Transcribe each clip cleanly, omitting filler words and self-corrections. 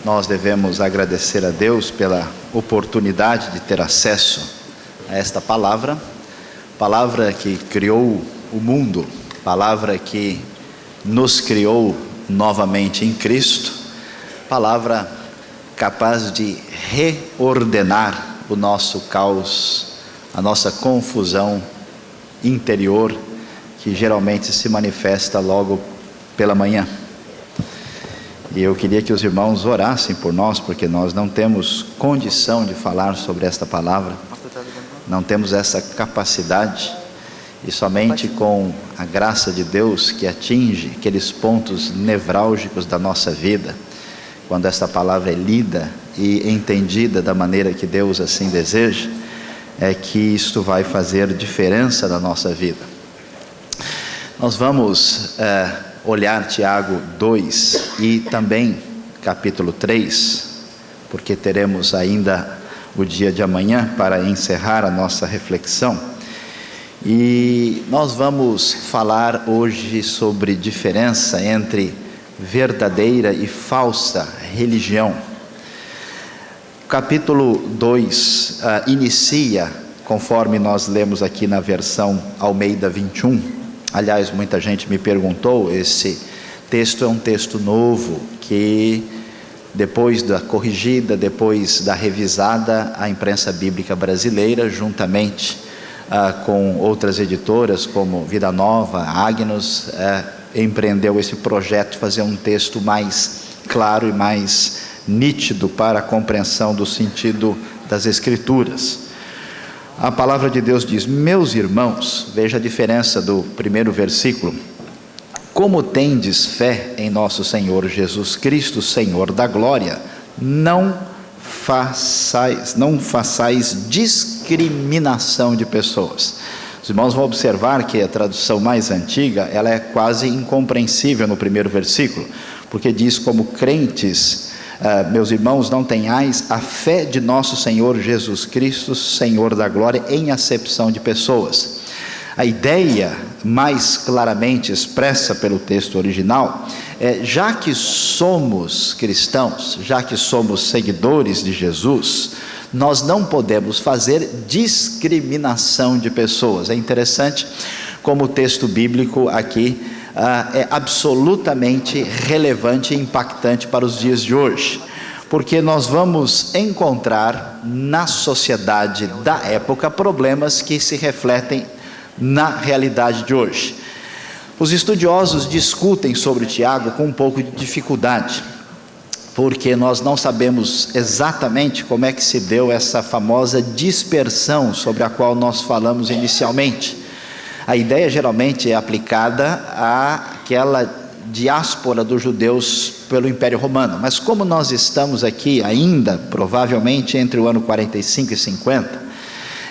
nós devemos agradecer a Deus pela oportunidade de ter acesso a esta palavra, palavra que criou o mundo, palavra que nos criou novamente em Cristo, palavra capaz de reordenar o nosso caos, a nossa confusão interior, que geralmente se manifesta logo pela manhã. E eu queria que os irmãos orassem por nós, porque nós não temos condição de falar sobre esta palavra, não temos essa capacidade, e somente com a graça de Deus que atinge aqueles pontos nevrálgicos da nossa vida, quando esta palavra é lida e entendida da maneira que Deus assim deseja, é que isto vai fazer diferença na nossa vida. Nós vamos olhar Tiago 2 e também capítulo 3, porque teremos ainda o dia de amanhã para encerrar a nossa reflexão. E nós vamos falar hoje sobre diferença entre verdadeira e falsa religião. O capítulo 2 inicia, conforme nós lemos aqui na versão Almeida 21. Aliás, muita gente me perguntou, esse texto é um texto novo, que depois da corrigida, depois da revisada, a imprensa bíblica brasileira, juntamente com outras editoras como Vida Nova, Agnus, empreendeu esse projeto de fazer um texto mais claro e mais nítido para a compreensão do sentido das Escrituras. A palavra de Deus diz: meus irmãos, veja a diferença do primeiro versículo, como tendes fé em nosso Senhor Jesus Cristo, Senhor da glória, não façais discriminação de pessoas. Os irmãos vão observar que a tradução mais antiga, ela é quase incompreensível no primeiro versículo, porque diz: como crentes, meus irmãos, não tenhais a fé de nosso Senhor Jesus Cristo, Senhor da glória, em acepção de pessoas. A ideia mais claramente expressa pelo texto original é: já que somos cristãos, já que somos seguidores de Jesus, nós não podemos fazer discriminação de pessoas. É interessante como o texto bíblico aqui é absolutamente relevante e impactante para os dias de hoje, porque nós vamos encontrar na sociedade da época problemas que se refletem na realidade de hoje. Os estudiosos discutem sobre Tiago com um pouco de dificuldade, porque nós não sabemos exatamente como é que se deu essa famosa dispersão sobre a qual nós falamos inicialmente. A ideia geralmente é aplicada àquela diáspora dos judeus pelo Império Romano, mas como nós estamos aqui ainda, provavelmente entre o ano 45 e 50,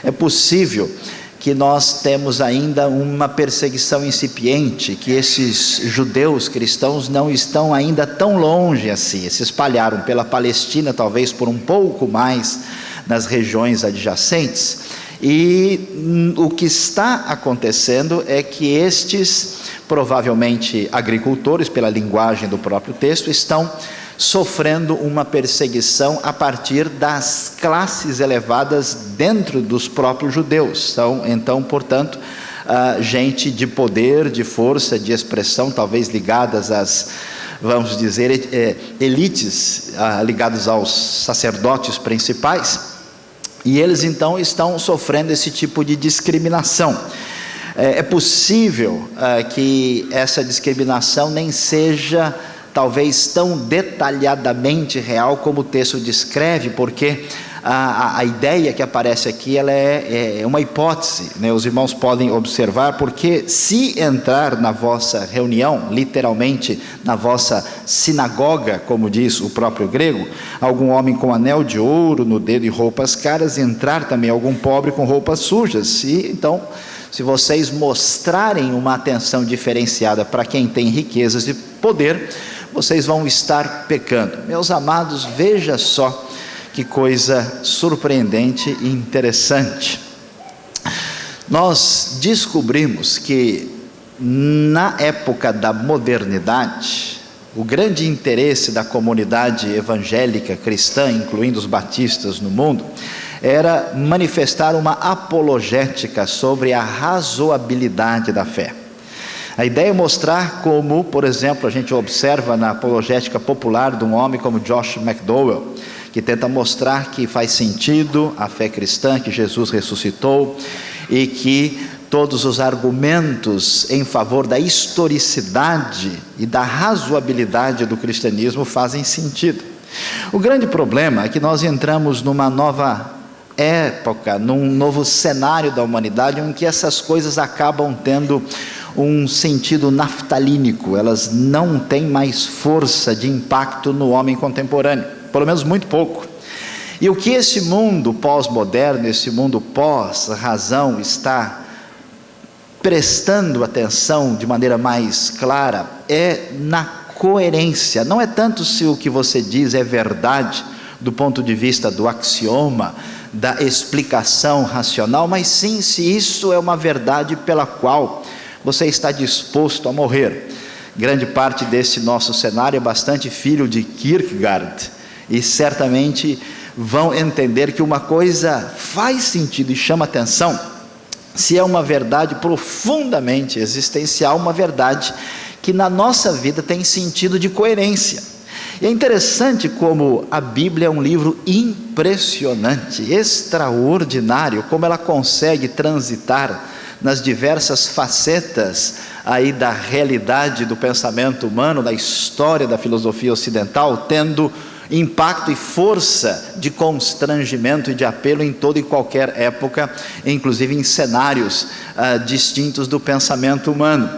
é possível que nós temos ainda uma perseguição incipiente, que esses judeus cristãos não estão ainda tão longe assim, se espalharam pela Palestina, talvez por um pouco mais nas regiões adjacentes, e o que está acontecendo é que estes, provavelmente agricultores, pela linguagem do próprio texto, estão sofrendo uma perseguição a partir das classes elevadas dentro dos próprios judeus. Então, portanto, gente de poder, de força, de expressão, talvez ligadas às, vamos dizer, elites, ligadas aos sacerdotes principais, e eles então estão sofrendo esse tipo de discriminação. É possível que essa discriminação nem seja talvez tão detalhadamente real como o texto descreve, porque a ideia que aparece aqui, ela é uma hipótese, né? Os irmãos podem observar, porque se entrar na vossa reunião, literalmente na vossa sinagoga, como diz o próprio grego, algum homem com anel de ouro no dedo e roupas caras, entrar também algum pobre com roupas sujas, e então, se vocês mostrarem uma atenção diferenciada para quem tem riquezas e poder, vocês vão estar pecando. Meus amados, veja só que coisa surpreendente e interessante. Nós descobrimos que na época da modernidade, o grande interesse da comunidade evangélica cristã, incluindo os batistas no mundo, era manifestar uma apologética sobre a razoabilidade da fé. A ideia é mostrar como, por exemplo, a gente observa na apologética popular de um homem como Josh McDowell, que tenta mostrar que faz sentido a fé cristã, que Jesus ressuscitou e que todos os argumentos em favor da historicidade e da razoabilidade do cristianismo fazem sentido. O grande problema é que nós entramos numa nova época, num novo cenário da humanidade, em que essas coisas acabam tendo um sentido naftalínico, elas não têm mais força de impacto no homem contemporâneo, pelo menos muito pouco. E o que esse mundo pós-moderno, esse mundo pós-razão está prestando atenção de maneira mais clara é na coerência. Não é tanto se o que você diz é verdade do ponto de vista do axioma, da explicação racional, mas sim se isso é uma verdade pela qual você está disposto a morrer. Grande parte desse nosso cenário é bastante filho de Kierkegaard, e certamente vão entender que uma coisa faz sentido e chama atenção se é uma verdade profundamente existencial, uma verdade que na nossa vida tem sentido de coerência. E é interessante como a Bíblia é um livro impressionante, extraordinário, como ela consegue transitar nas diversas facetas aí da realidade do pensamento humano, da história da filosofia ocidental, tendo impacto e força de constrangimento e de apelo em toda e qualquer época, inclusive em cenários distintos do pensamento humano.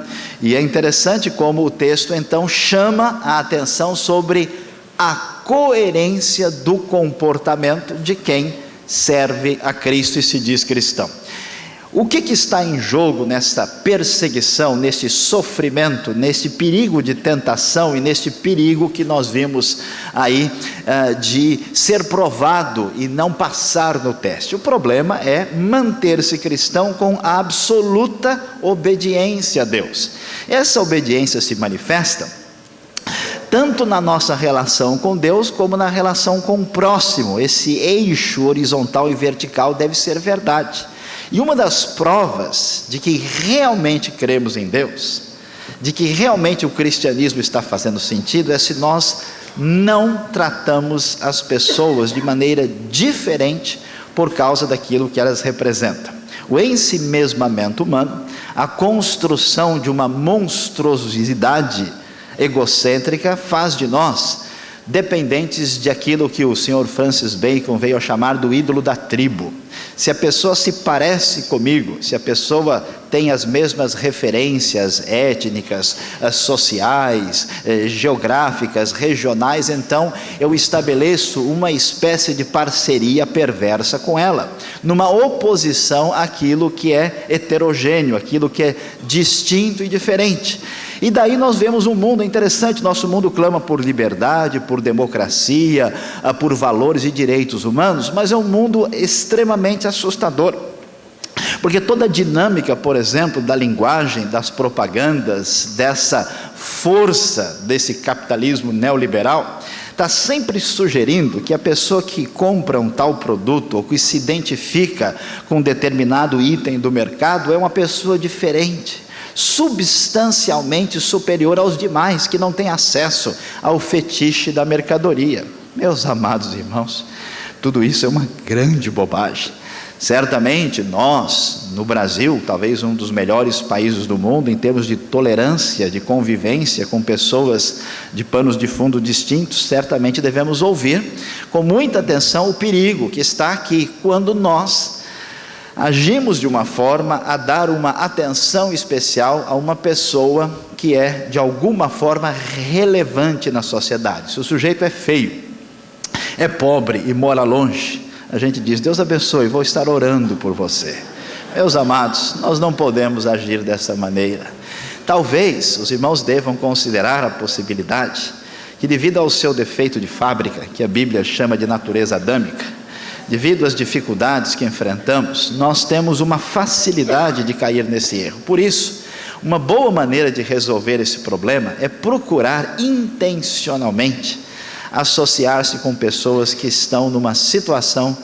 E é interessante como o texto então chama a atenção sobre a coerência do comportamento de quem serve a Cristo e se diz cristão. O que está em jogo nesta perseguição, neste sofrimento, neste perigo de tentação e neste perigo que nós vimos aí de ser provado e não passar no teste? O problema é manter-se cristão com a absoluta obediência a Deus. Essa obediência se manifesta tanto na nossa relação com Deus, como na relação com o próximo. Esse eixo horizontal e vertical deve ser verdade. E uma das provas de que realmente cremos em Deus, de que realmente o cristianismo está fazendo sentido, é se nós não tratamos as pessoas de maneira diferente por causa daquilo que elas representam. O ensimesmamento humano, a construção de uma monstruosidade egocêntrica faz de nós dependentes de aquilo que o Sr. Francis Bacon veio a chamar do ídolo da tribo. Se a pessoa se parece comigo, se a pessoa tem as mesmas referências étnicas, sociais, geográficas, regionais, então eu estabeleço uma espécie de parceria perversa com ela, numa oposição àquilo que é heterogêneo, aquilo que é distinto e diferente. E daí nós vemos um mundo interessante. Nosso mundo clama por liberdade, por democracia, por valores e direitos humanos, mas é um mundo extremamente assustador, porque toda a dinâmica, por exemplo, da linguagem, das propagandas, dessa força desse capitalismo neoliberal, está sempre sugerindo que a pessoa que compra um tal produto, ou que se identifica com um determinado item do mercado, é uma pessoa diferente, substancialmente superior aos demais, que não têm acesso ao fetiche da mercadoria. Meus amados irmãos, tudo isso é uma grande bobagem. Certamente nós, no Brasil, talvez um dos melhores países do mundo em termos de tolerância, de convivência com pessoas de panos de fundo distintos, certamente devemos ouvir com muita atenção o perigo que está aqui, quando nós agimos de uma forma a dar uma atenção especial a uma pessoa que é de alguma forma relevante na sociedade. Se o sujeito é feio, é pobre e mora longe, a gente diz: Deus abençoe, vou estar orando por você. Meus amados, nós não podemos agir dessa maneira. Talvez os irmãos devam considerar a possibilidade que, devido ao seu defeito de fábrica, que a Bíblia chama de natureza adâmica, devido às dificuldades que enfrentamos, nós temos uma facilidade de cair nesse erro. Por isso, Uma boa maneira de resolver esse problema é procurar intencionalmente associar-se com pessoas que estão numa situação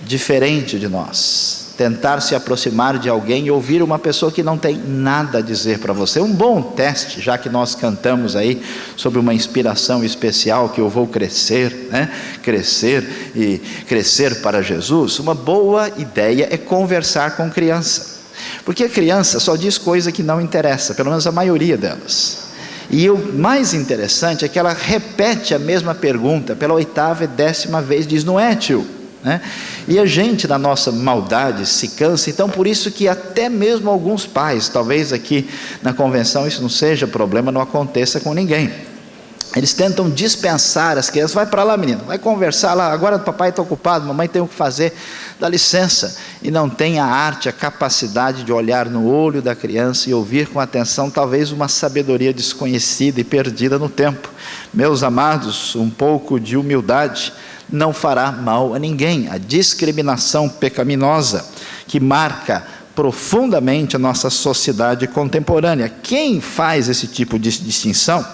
diferente de nós. Tentar se aproximar de alguém e ouvir uma pessoa que não tem nada a dizer para você. Um bom teste, já que nós cantamos aí sobre uma inspiração especial, que eu vou crescer, né? Crescer e crescer para Jesus. Uma boa ideia é conversar com criança, porque a criança só diz coisa que não interessa, pelo menos a maioria delas. E o mais interessante é que ela repete a mesma pergunta pela 8ª e 10ª vez, diz: não é, tio? Né? E a gente, na nossa maldade, se cansa. Então por isso que até mesmo alguns pais, talvez aqui na convenção isso não seja problema, não aconteça com ninguém, eles tentam dispensar as crianças. Vai para lá, menino, vai conversar lá, agora o papai está ocupado, mamãe tem o que fazer, dá licença. E não tem a arte, a capacidade de olhar no olho da criança e ouvir com atenção, talvez uma sabedoria desconhecida e perdida no tempo. Meus amados, um pouco de humildade não fará mal a ninguém. A discriminação pecaminosa que marca profundamente a nossa sociedade contemporânea. Quem faz esse tipo de distinção?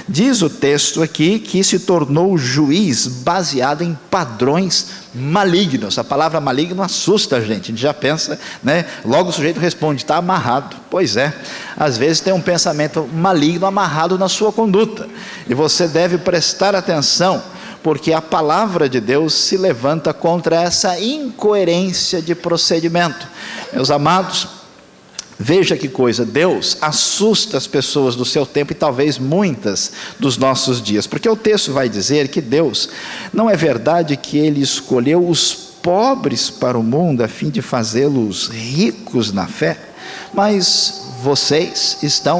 Diz o texto aqui que se tornou juiz baseado em padrões malignos. A palavra maligno assusta a gente já pensa, né? Logo o sujeito responde: está amarrado. Pois é, às vezes tem um pensamento maligno amarrado na sua conduta, e você deve prestar atenção, porque a palavra de Deus se levanta contra essa incoerência de procedimento. Meus amados, veja que coisa, Deus assusta as pessoas do seu tempo e talvez muitas dos nossos dias, porque o texto vai dizer que Deus, não é verdade que Ele escolheu os pobres para o mundo a fim de fazê-los ricos na fé? Mas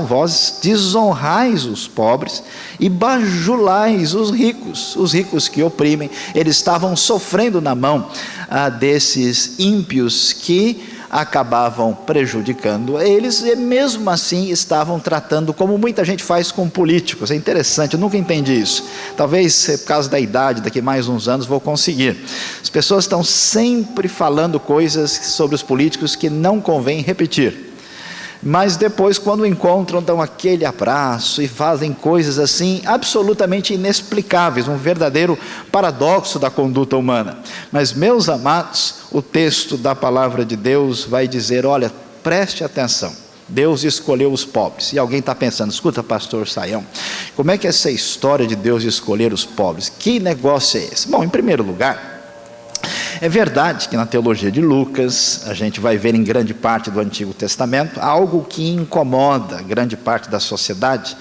vós desonrais os pobres e bajulais os ricos que oprimem. Eles estavam sofrendo na mão desses ímpios que acabavam prejudicando eles, e mesmo assim estavam tratando como muita gente faz com políticos. É interessante, eu nunca entendi isso. Talvez por causa da idade, daqui mais uns anos vou conseguir. As pessoas estão sempre falando coisas sobre os políticos que não convém repetir, mas depois, quando encontram, dão aquele abraço e fazem coisas assim absolutamente inexplicáveis, um verdadeiro paradoxo da conduta humana. Mas, meus amados, o texto da palavra de Deus vai dizer: olha, preste atenção, Deus escolheu os pobres. E alguém está pensando: escuta, pastor Saião, como é que é essa história de Deus escolher os pobres? Que negócio é esse? Bom, em primeiro lugar, é verdade que na teologia de Lucas, a gente vai ver em grande parte do Antigo Testamento, algo que incomoda grande parte da sociedade,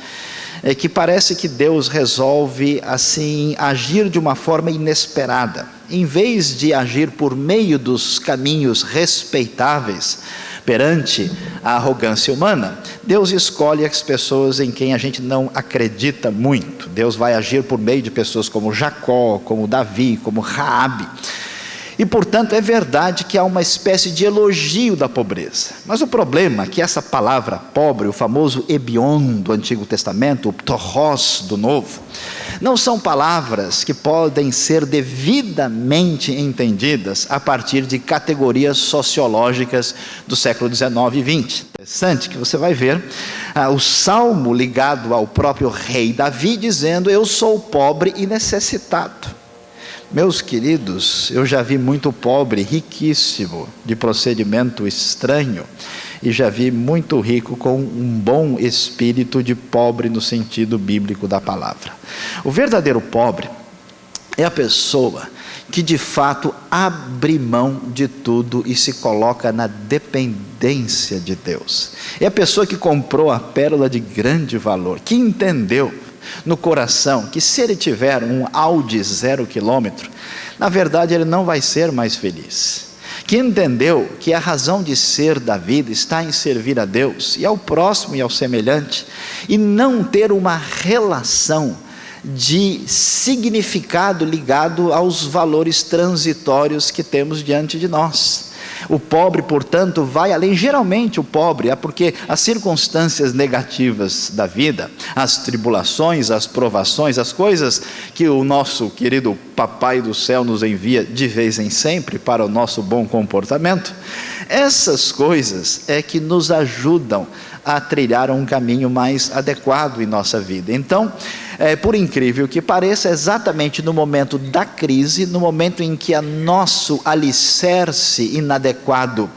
é que parece que Deus resolve assim agir de uma forma inesperada. Em vez de agir por meio dos caminhos respeitáveis perante a arrogância humana, Deus escolhe as pessoas em quem a gente não acredita muito. Deus vai agir por meio de pessoas como Jacó, como Davi, como Raabe. E portanto é verdade que há uma espécie de elogio da pobreza. Mas o problema é que essa palavra pobre, o famoso ebion do Antigo Testamento, o ptorros do Novo, não são palavras que podem ser devidamente entendidas a partir de categorias sociológicas do século 19 e 20. Interessante que você vai ver o salmo ligado ao próprio rei Davi dizendo: eu sou pobre e necessitado. Meus queridos, eu já vi muito pobre riquíssimo, de procedimento estranho, e já vi muito rico com um bom espírito de pobre no sentido bíblico da palavra. O verdadeiro pobre é a pessoa que de fato abre mão de tudo e se coloca na dependência de Deus. É a pessoa que comprou a pérola de grande valor, que entendeu no coração que se ele tiver um Audi 0 km, na verdade ele não vai ser mais feliz. Que entendeu que a razão de ser da vida está em servir a Deus e ao próximo e ao semelhante, e não ter uma relação de significado ligado aos valores transitórios que temos diante de nós. O pobre, portanto, vai além. Geralmente o pobre é porque as circunstâncias negativas da vida, as tribulações, as provações, as coisas que o nosso querido Papai do Céu nos envia de vez em sempre para o nosso bom comportamento, Essas coisas é que nos ajudam a trilhar um caminho mais adequado em nossa vida. Então, por incrível que pareça, exatamente no momento da crise, no momento em que o nosso alicerce inadequado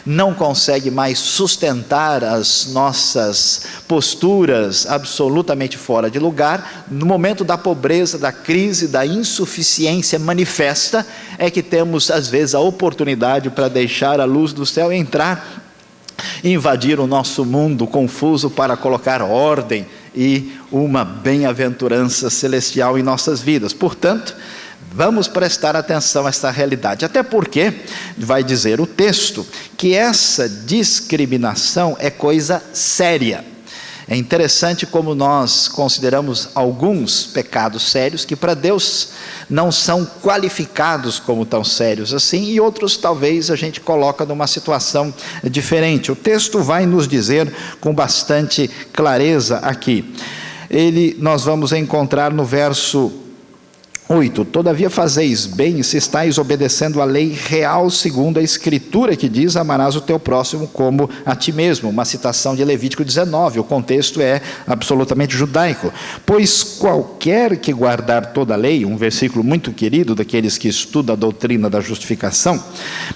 não consegue mais sustentar as nossas posturas absolutamente fora de lugar, no momento da pobreza, da crise, da insuficiência manifesta, é que temos às vezes a oportunidade para deixar a luz do céu entrar, invadir o nosso mundo confuso para colocar ordem e uma bem-aventurança celestial em nossas vidas. Portanto, vamos prestar atenção a esta realidade, até porque vai dizer o texto que essa discriminação é coisa séria. É interessante como nós consideramos alguns pecados sérios que para Deus não são qualificados como tão sérios assim, e outros talvez a gente coloca numa situação diferente. O texto vai nos dizer com bastante clareza aqui. Nós vamos encontrar no verso 8, todavia fazeis bem se estáis obedecendo a lei real segundo a escritura que diz, amarás o teu próximo como a ti mesmo, uma citação de Levítico 19, o contexto é absolutamente judaico, pois qualquer que guardar toda a lei, um versículo muito querido daqueles que estudam a doutrina da justificação,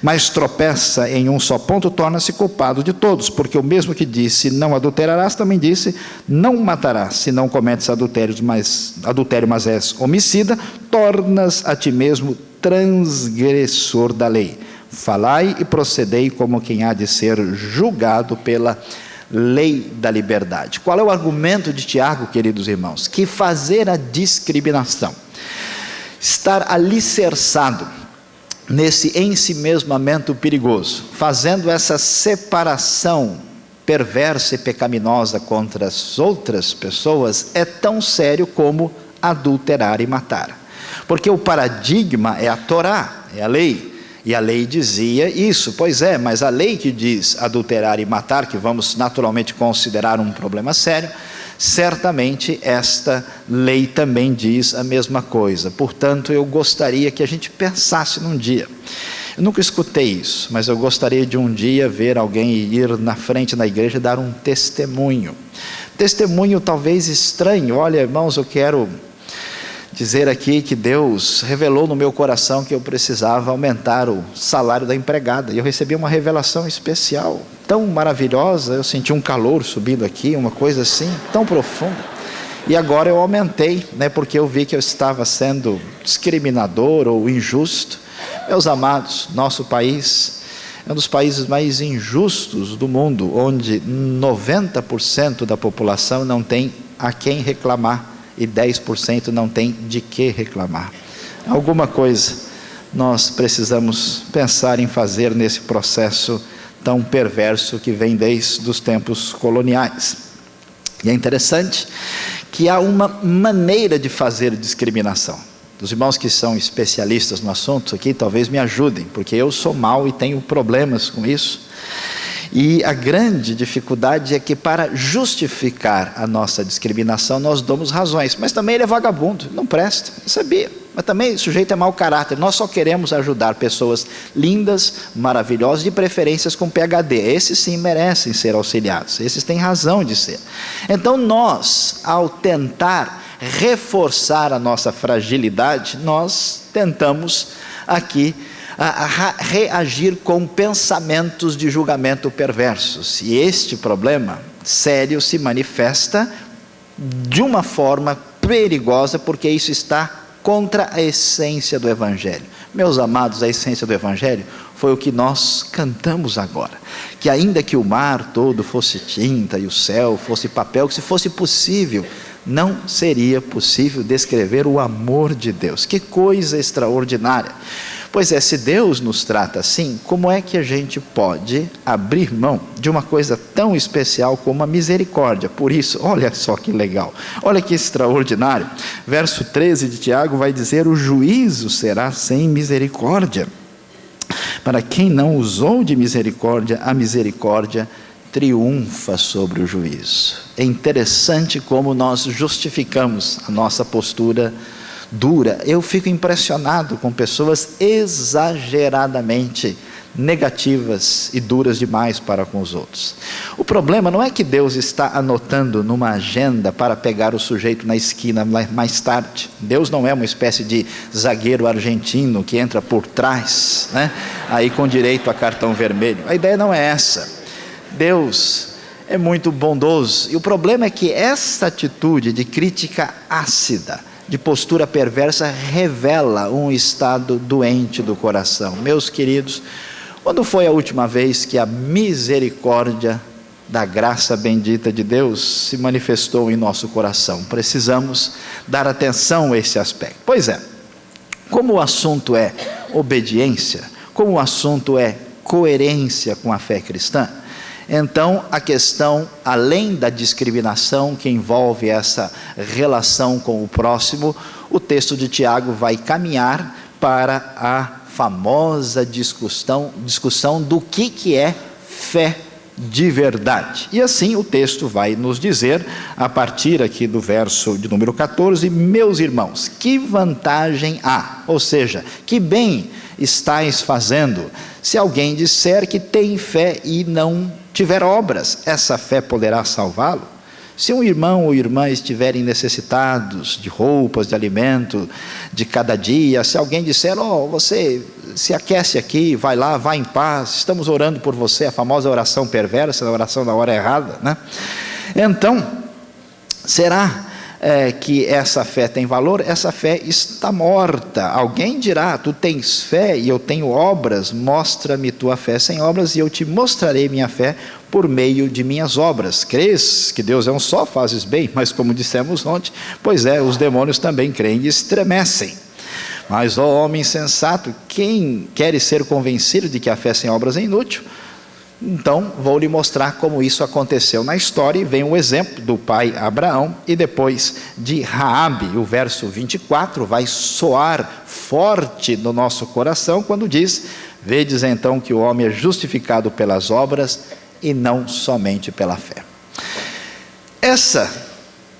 mas tropeça em um só ponto, torna-se culpado de todos, porque o mesmo que disse, não adulterarás, também disse, não matarás, se não cometes adultério, mas és homicida, tornas a ti mesmo transgressor da lei. Falai e procedei como quem há de ser julgado pela lei da liberdade. Qual é o argumento de Tiago, queridos irmãos? Que fazer a discriminação, estar alicerçado nesse ensimesmamento perigoso, fazendo essa separação perversa e pecaminosa contra as outras pessoas, é tão sério como adulterar e matar. Porque o paradigma é a Torá, é a lei, e a lei dizia isso, pois é, mas a lei que diz adulterar e matar, que vamos naturalmente considerar um problema sério, certamente esta lei também diz a mesma coisa. Portanto, eu gostaria que a gente pensasse num dia, eu nunca escutei isso, mas eu gostaria de um dia ver alguém ir na frente da igreja e dar um testemunho talvez estranho. Olha, irmãos, eu quero dizer aqui que Deus revelou no meu coração que eu precisava aumentar o salário da empregada, e eu recebi uma revelação especial, tão maravilhosa, eu senti um calor subindo aqui, uma coisa assim, tão profunda, e agora eu aumentei, porque eu vi que eu estava sendo discriminador ou injusto. Meus amados, nosso país é um dos países mais injustos do mundo, onde 90% da população não tem a quem reclamar, e 10% não tem de que reclamar. Alguma coisa nós precisamos pensar em fazer nesse processo tão perverso que vem desde os tempos coloniais. E é interessante que há uma maneira de fazer discriminação. Os irmãos que são especialistas no assunto aqui talvez me ajudem, porque eu sou mau e tenho problemas com isso. E a grande dificuldade é que para justificar a nossa discriminação nós damos razões, mas também ele é vagabundo, não presta, eu sabia, mas também o sujeito é mau caráter. Nós só queremos ajudar pessoas lindas, maravilhosas, de preferências com PhD, esses sim merecem ser auxiliados, esses têm razão de ser. Então nós, ao tentar reforçar a nossa fragilidade, nós tentamos aqui a reagir com pensamentos de julgamento perversos, e este problema sério se manifesta de uma forma perigosa, porque isso está contra a essência do Evangelho. Meus amados, a essência do Evangelho foi o que nós cantamos agora, que ainda que o mar todo fosse tinta e o céu fosse papel, que se fosse possível, não seria possível descrever o amor de Deus. Que coisa extraordinária! Pois é, se Deus nos trata assim, como é que a gente pode abrir mão de uma coisa tão especial como a misericórdia? Por isso, olha só que legal, olha que extraordinário, verso 13 de Tiago vai dizer: o juízo será sem misericórdia. Para quem não usou de misericórdia, a misericórdia triunfa sobre o juízo. É interessante como nós justificamos a nossa postura dura. Eu fico impressionado com pessoas exageradamente negativas e duras demais para com os outros. O problema não é que Deus está anotando numa agenda para pegar o sujeito na esquina mais tarde. Deus não é uma espécie de zagueiro argentino que entra por trás, né? Aí com direito a cartão vermelho. A ideia não é essa. Deus é muito bondoso, e o problema é que essa atitude de crítica ácida, de postura perversa, revela um estado doente do coração. Meus queridos, quando foi a última vez que a misericórdia da graça bendita de Deus se manifestou em nosso coração? Precisamos dar atenção a esse aspecto. Pois é, como o assunto é obediência, como o assunto é coerência com a fé cristã, então a questão, além da discriminação que envolve essa relação com o próximo, o texto de Tiago vai caminhar para a famosa discussão do que é fé de verdade. E assim o texto vai nos dizer, a partir aqui do verso de número 14: meus irmãos, que vantagem há, ou seja, que bem estáis fazendo, se alguém disser que tem fé e não tiver obras, essa fé poderá salvá-lo? Se um irmão ou irmã estiverem necessitados de roupas, de alimento, de cada dia, se alguém disser, você se aquece aqui, vai lá, vai em paz, estamos orando por você, a famosa oração perversa, a oração da hora errada, né? Então, será que essa fé tem valor? Essa fé está morta. Alguém dirá, tu tens fé e eu tenho obras, mostra-me tua fé sem obras e eu te mostrarei minha fé por meio de minhas obras. Crês que Deus é um só, fazes bem, mas como dissemos ontem, pois é, os demônios também creem e estremecem. Mas, ó homem sensato, quem quer ser convencido de que a fé sem obras é inútil? Então, vou lhe mostrar como isso aconteceu na história, e vem o exemplo do pai Abraão, e depois de Raabe. O verso 24 vai soar forte no nosso coração, quando diz, vedes então que o homem é justificado pelas obras, e não somente pela fé. Essa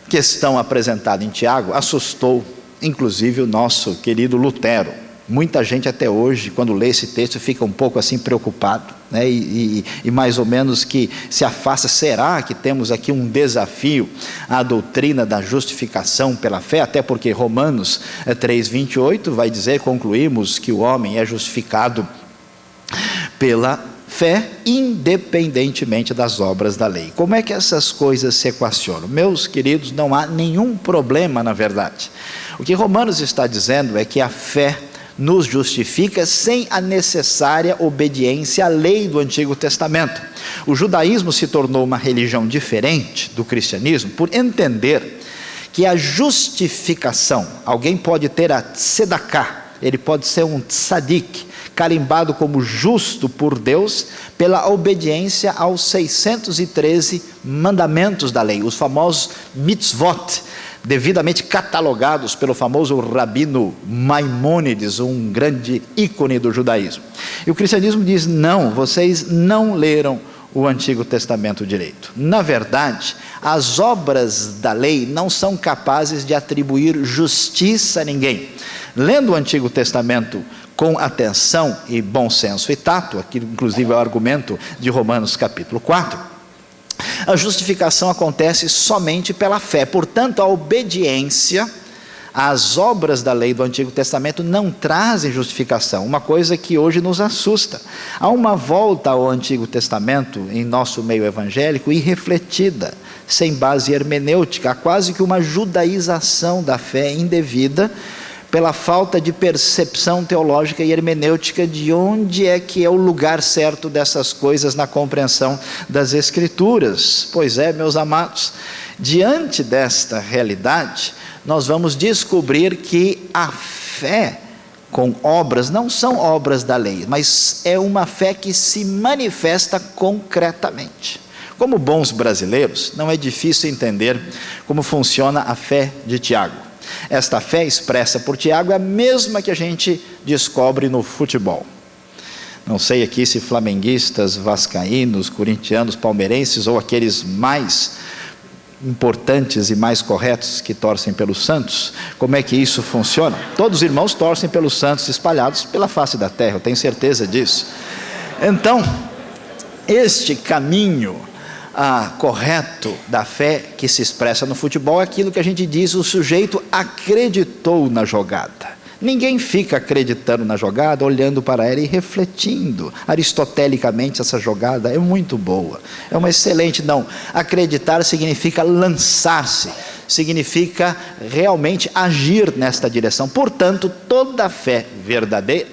questão apresentada em Tiago assustou, inclusive, o nosso querido Lutero. Muita gente até hoje, quando lê esse texto, fica um pouco assim preocupado, né? E mais ou menos que se afasta. Será que temos aqui um desafio à doutrina da justificação pela fé? Até porque Romanos 3:28 vai dizer, concluímos que o homem é justificado pela fé, independentemente das obras da lei. Como é que essas coisas se equacionam? Meus queridos, não há nenhum problema, na verdade. O que Romanos está dizendo é que a fé nos justifica sem a necessária obediência à lei do Antigo Testamento. O judaísmo se tornou uma religião diferente do cristianismo por entender que a justificação, alguém pode ter a tzedakah, ele pode ser um tzadik, carimbado como justo por Deus, pela obediência aos 613 mandamentos da lei, os famosos mitzvot, devidamente catalogados pelo famoso rabino Maimônides, um grande ícone do judaísmo. E o cristianismo diz, não, vocês não leram o Antigo Testamento direito. Na verdade, as obras da lei não são capazes de atribuir justiça a ninguém. Lendo o Antigo Testamento com atenção e bom senso e tato, aqui inclusive é o argumento de Romanos capítulo 4, a justificação acontece somente pela fé. Portanto, a obediência às obras da lei do Antigo Testamento não trazem justificação, uma coisa que hoje nos assusta. Há uma volta ao Antigo Testamento em nosso meio evangélico irrefletida, sem base hermenêutica, há quase que uma judaização da fé indevida, pela falta de percepção teológica e hermenêutica de onde é que é o lugar certo dessas coisas na compreensão das Escrituras. Pois é, meus amados, diante desta realidade, nós vamos descobrir que a fé com obras não são obras da lei, mas é uma fé que se manifesta concretamente. Como bons brasileiros, não é difícil entender como funciona a fé de Tiago. Esta fé expressa por Tiago é a mesma que a gente descobre no futebol. Não sei aqui se flamenguistas, vascaínos, corintianos, palmeirenses ou aqueles mais importantes e mais corretos que torcem pelos Santos, como é que isso funciona? Todos os irmãos torcem pelos Santos espalhados pela face da terra, eu tenho certeza disso. Então, este caminho correto da fé que se expressa no futebol é aquilo que a gente diz: o sujeito acreditou na jogada. Ninguém fica acreditando na jogada, olhando para ela e refletindo. Aristotelicamente, essa jogada é muito boa, é uma excelente. Não, acreditar significa lançar-se, significa realmente agir nesta direção. Portanto, toda fé verdadeira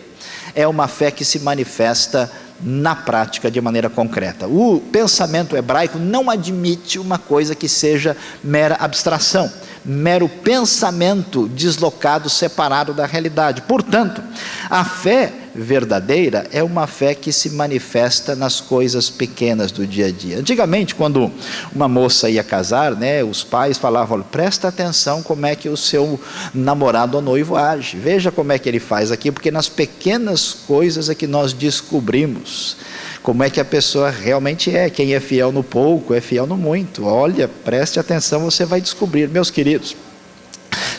é uma fé que se manifesta na prática de maneira concreta. O pensamento hebraico não admite uma coisa que seja mera abstração, mero pensamento deslocado, separado da realidade. Portanto, a fé verdadeira é uma fé que se manifesta nas coisas pequenas do dia a dia. Antigamente, quando uma moça ia casar, os pais falavam: presta atenção como é que o seu namorado ou noivo age, veja como é que ele faz aqui, porque nas pequenas coisas é que nós descobrimos como é que a pessoa realmente é. Quem é fiel no pouco é fiel no muito. Olha, preste atenção, você vai descobrir. Meus queridos,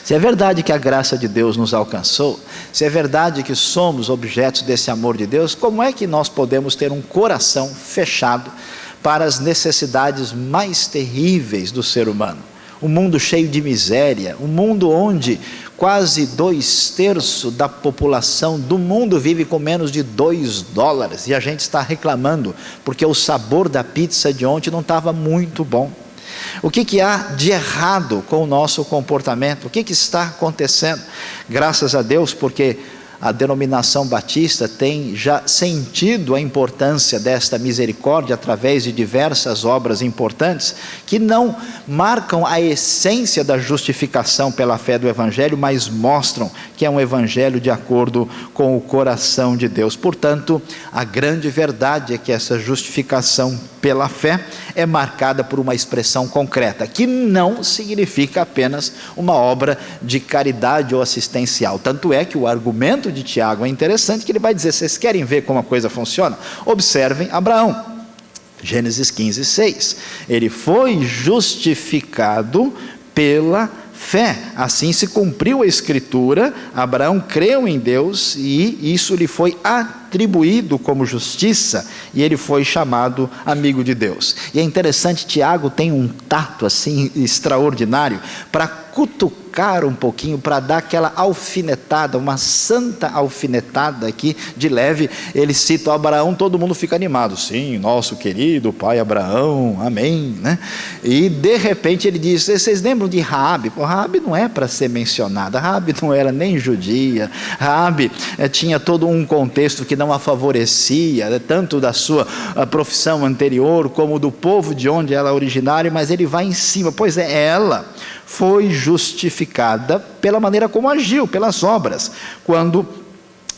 se é verdade que a graça de Deus nos alcançou, se é verdade que somos objetos desse amor de Deus, como é que nós podemos ter um coração fechado para as necessidades mais terríveis do ser humano? Um mundo cheio de miséria, um mundo onde quase 2/3 da população do mundo vive com menos de $2, e a gente está reclamando porque o sabor da pizza de ontem não estava muito bom. O que há de errado com o nosso comportamento? O que está acontecendo? Graças a Deus, porque a denominação batista tem já sentido a importância desta misericórdia através de diversas obras importantes que não marcam a essência da justificação pela fé do Evangelho, mas mostram que é um Evangelho de acordo com o coração de Deus. Portanto, a grande verdade é que essa justificação pela fé é marcada por uma expressão concreta, que não significa apenas uma obra de caridade ou assistencial. Tanto é que o argumento de Tiago é interessante, que ele vai dizer: vocês querem ver como a coisa funciona? Observem Abraão. Gênesis 15:6. Ele foi justificado pela fé. Assim se cumpriu a escritura: Abraão creu em Deus e isso lhe foi atribuído como justiça, e ele foi chamado amigo de Deus. E é interessante, Tiago tem um tato assim extraordinário para cutucar um pouquinho, para dar aquela alfinetada, uma santa alfinetada aqui de leve. Ele cita Abraão, todo mundo fica animado: sim, nosso querido pai Abraão, amém, E de repente ele diz: vocês lembram de Raabe? Raabe não é para ser mencionada. Raabe não era nem judia. Raabe tinha todo um contexto que não a favorecia, tanto da sua profissão anterior, como do povo de onde ela é originária, mas ele vai em cima. Pois é, ela foi justificada pela maneira como agiu, pelas obras, quando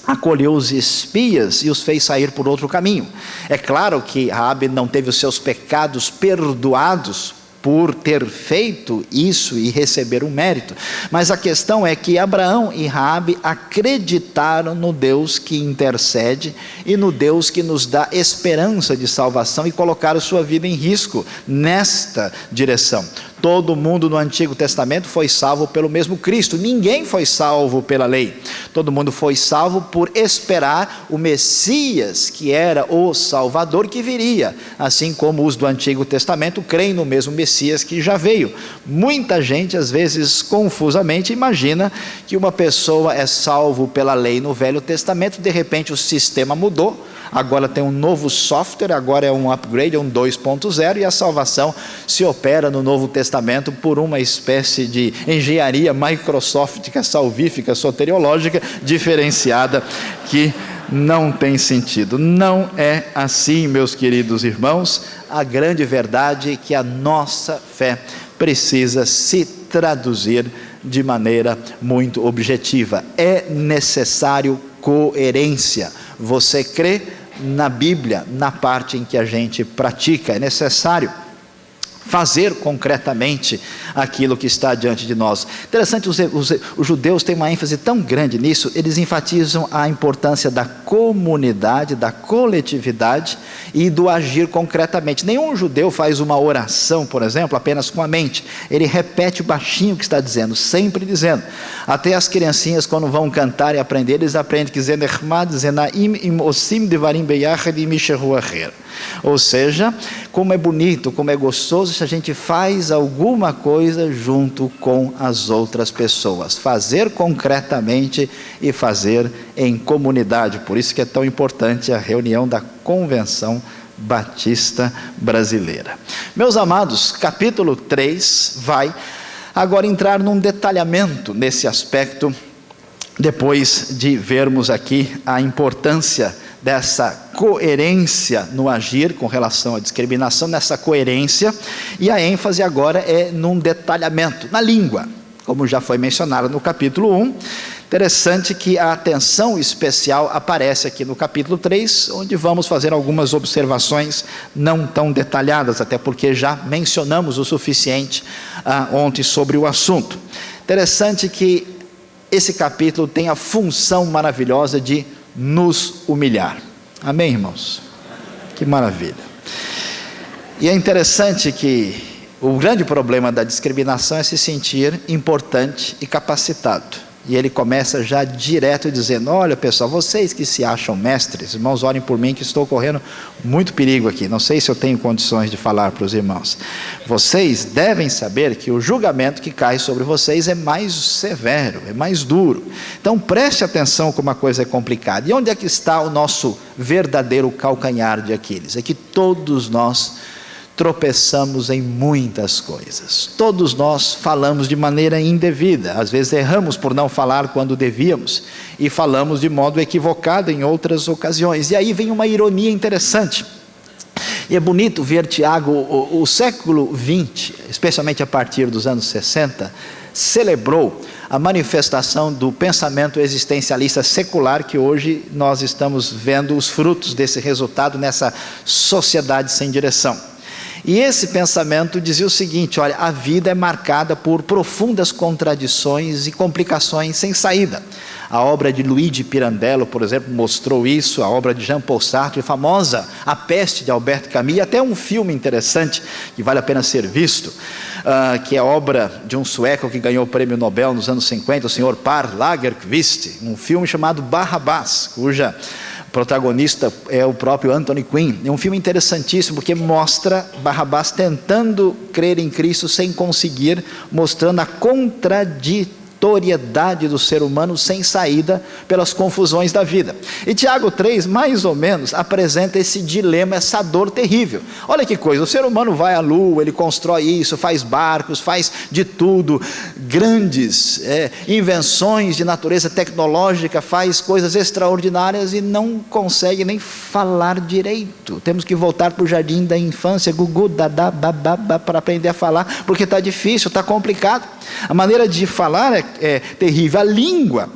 acolheu os espias e os fez sair por outro caminho. É claro que Raabe não teve os seus pecados perdoados por ter feito isso e receber um mérito, mas a questão é que Abraão e Raabe acreditaram no Deus que intercede e no Deus que nos dá esperança de salvação, e colocaram sua vida em risco nesta direção. Todo mundo no Antigo Testamento foi salvo pelo mesmo Cristo. Ninguém foi salvo pela lei. Todo mundo foi salvo por esperar o Messias, que era o Salvador que viria. Assim como os do Antigo Testamento creem no mesmo Messias que já veio. Muita gente, às vezes confusamente, imagina que uma pessoa é salvo pela lei no Velho Testamento, de repente o sistema mudou, agora tem um novo software, agora é um upgrade, é um 2.0, e a salvação se opera no Novo Testamento por uma espécie de engenharia microsófica, salvífica, soteriológica, diferenciada, que não tem sentido. Não é assim, meus queridos irmãos. A grande verdade é que a nossa fé precisa se traduzir de maneira muito objetiva. É necessário coerência. Você crê na Bíblia, na parte em que a gente pratica. É necessário fazer concretamente aquilo que está diante de nós. Interessante, os judeus têm uma ênfase tão grande nisso, eles enfatizam a importância da comunidade, da coletividade e do agir concretamente. Nenhum judeu faz uma oração, por exemplo, apenas com a mente. Ele repete baixinho o que está dizendo, sempre dizendo. Até as criancinhas, quando vão cantar e aprender, eles aprendem que ou seja, como é bonito, como é gostoso se a gente faz alguma coisa junto com as outras pessoas, fazer concretamente e fazer em comunidade. Por isso que é tão importante a reunião da Convenção Batista Brasileira. Meus amados, capítulo 3 vai agora entrar num detalhamento nesse aspecto, depois de vermos aqui a importância dessa coerência no agir com relação à discriminação, nessa coerência, e a ênfase agora é num detalhamento, na língua, como já foi mencionado no capítulo 1, interessante que a atenção especial aparece aqui no capítulo 3, onde vamos fazer algumas observações não tão detalhadas, até porque já mencionamos o suficiente ontem sobre o assunto. Interessante que esse capítulo tem a função maravilhosa de nos humilhar. Amém, irmãos? Que maravilha. E é interessante que o grande problema da discriminação é se sentir importante e capacitado. E ele começa já direto dizendo: olha pessoal, vocês que se acham mestres, irmãos, orem por mim que estou correndo muito perigo aqui, não sei se eu tenho condições de falar para os irmãos. Vocês devem saber que o julgamento que cai sobre vocês é mais severo, é mais duro. Então preste atenção como a coisa é complicada. E onde é que está o nosso verdadeiro calcanhar de Aquiles? É que todos nós tropeçamos em muitas coisas. Todos nós falamos de maneira indevida, às vezes erramos por não falar quando devíamos, e falamos de modo equivocado em outras ocasiões. E aí vem uma ironia interessante. E é bonito ver Tiago, o século XX, especialmente a partir dos anos 60, celebrou a manifestação do pensamento existencialista secular, que hoje nós estamos vendo os frutos desse resultado nessa sociedade sem direção. E esse pensamento dizia o seguinte: olha, a vida é marcada por profundas contradições e complicações sem saída. A obra de Luigi Pirandello, por exemplo, mostrou isso, a obra de Jean-Paul Sartre, famosa A Peste, de Albert Camus, e até um filme interessante, que vale a pena ser visto, que é a obra de um sueco que ganhou o prêmio Nobel nos anos 50, o senhor Per Lagerkvist, um filme chamado Barrabás, cuja protagonista é o próprio Anthony Quinn. É um filme interessantíssimo, porque mostra Barrabás tentando crer em Cristo sem conseguir, mostrando a contraditoriedade do ser humano sem saída pelas confusões da vida. E Tiago 3, mais ou menos, apresenta esse dilema, essa dor terrível. Olha que coisa, o ser humano vai à lua, ele constrói isso, faz barcos, faz de tudo, grandes invenções de natureza tecnológica, faz coisas extraordinárias e não consegue nem falar direito. Temos que voltar para o jardim da infância, gugu, dadá, babá, para aprender a falar, porque está difícil, está complicado. A maneira de falar é terrível. A língua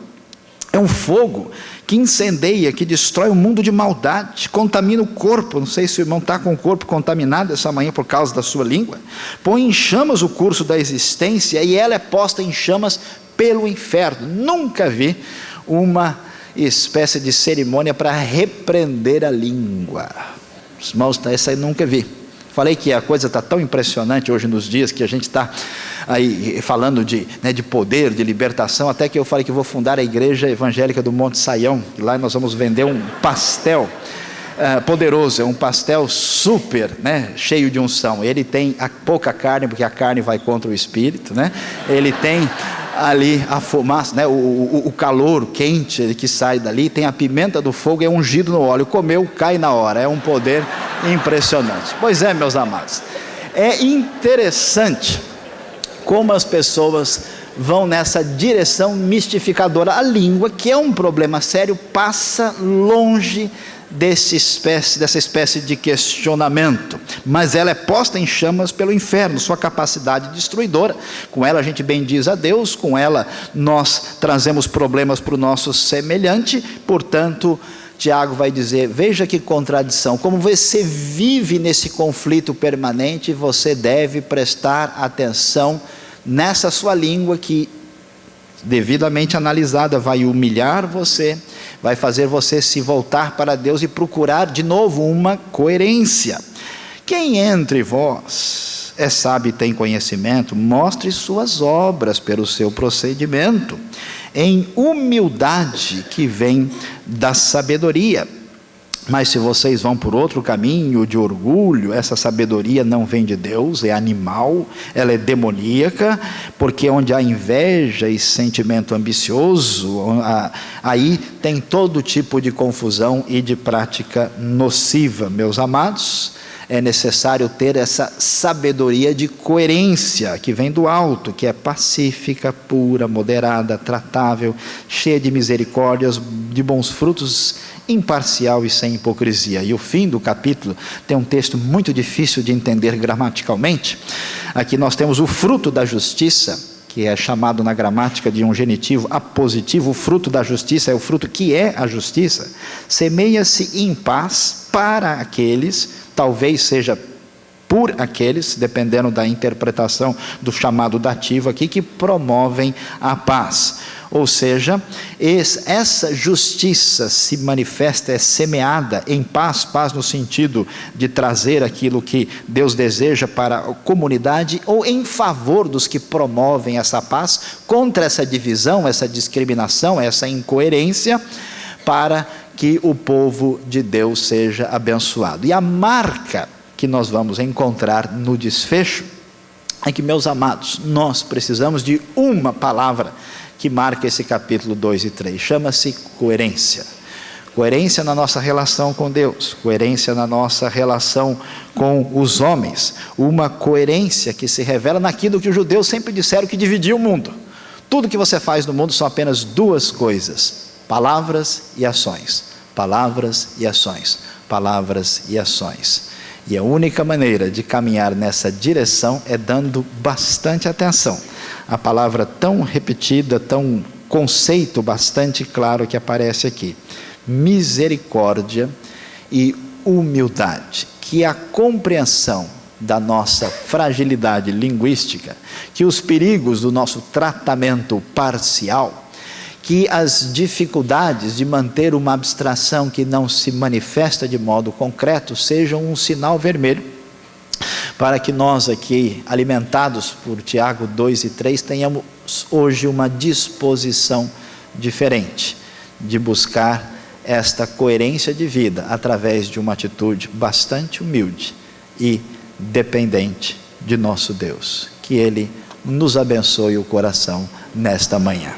é um fogo que incendeia, que destrói o mundo de maldade, contamina o corpo. Não sei se o irmão está com o corpo contaminado essa manhã por causa da sua língua. Põe em chamas o curso da existência e ela é posta em chamas pelo inferno. Nunca vi uma espécie de cerimônia para repreender a língua. Os irmãos, essa aí nunca vi. Falei que a coisa está tão impressionante hoje nos dias, que a gente está aí falando de poder, de libertação, até que eu falei que vou fundar a igreja evangélica do Monte Saião. Lá nós vamos vender um pastel poderoso, é um pastel super, cheio de unção. Ele tem pouca carne, porque a carne vai contra o espírito, ele tem ali a fumaça, o calor quente que sai dali, tem a pimenta do fogo, é ungido no óleo, comeu, cai na hora, é um poder impressionante. Pois é, meus amados, é interessante como as pessoas vão nessa direção mistificadora. A língua, que é um problema sério, passa longe dessa espécie de questionamento, mas ela é posta em chamas pelo inferno, sua capacidade destruidora. Com ela a gente bendiz a Deus, com ela nós trazemos problemas para o nosso semelhante. Portanto, Tiago vai dizer, veja que contradição, como você vive nesse conflito permanente, você deve prestar atenção nessa sua língua que, devidamente analisada, vai humilhar você, vai fazer você se voltar para Deus e procurar de novo uma coerência. Quem entre vós é sábio e tem conhecimento, mostre suas obras pelo seu procedimento, em humildade que vem da sabedoria. Mas se vocês vão por outro caminho de orgulho, essa sabedoria não vem de Deus, é animal, ela é demoníaca, porque onde há inveja e sentimento ambicioso, aí tem todo tipo de confusão e de prática nociva. Meus amados, é necessário ter essa sabedoria de coerência que vem do alto, que é pacífica, pura, moderada, tratável, cheia de misericórdias, de bons frutos, imparcial e sem hipocrisia. E o fim do capítulo tem um texto muito difícil de entender gramaticalmente. Aqui nós temos o fruto da justiça, que é chamado na gramática de um genitivo apositivo. O fruto da justiça é o fruto que é a justiça. Semeia-se em paz para aqueles, talvez seja por aqueles, dependendo da interpretação do chamado dativo aqui, que promovem a paz. Ou seja, essa justiça se manifesta, é semeada em paz, paz no sentido de trazer aquilo que Deus deseja para a comunidade, ou em favor dos que promovem essa paz, contra essa divisão, essa discriminação, essa incoerência, para que o povo de Deus seja abençoado. E a marca que nós vamos encontrar no desfecho é que, meus amados, nós precisamos de uma palavra que marca esse capítulo 2 e 3, chama-se coerência. Coerência na nossa relação com Deus, coerência na nossa relação com os homens, uma coerência que se revela naquilo que os judeus sempre disseram que dividia o mundo. Tudo que você faz no mundo são apenas duas coisas: palavras e ações, palavras e ações, palavras e ações. E a única maneira de caminhar nessa direção é dando bastante atenção à palavra tão repetida, tão conceito bastante claro que aparece aqui: misericórdia e humildade. Que a compreensão da nossa fragilidade linguística, que os perigos do nosso tratamento parcial, que as dificuldades de manter uma abstração que não se manifesta de modo concreto sejam um sinal vermelho, para que nós aqui, alimentados por Tiago 2 e 3, tenhamos hoje uma disposição diferente de buscar esta coerência de vida através de uma atitude bastante humilde e dependente de nosso Deus. Que Ele nos abençoe o coração nesta manhã.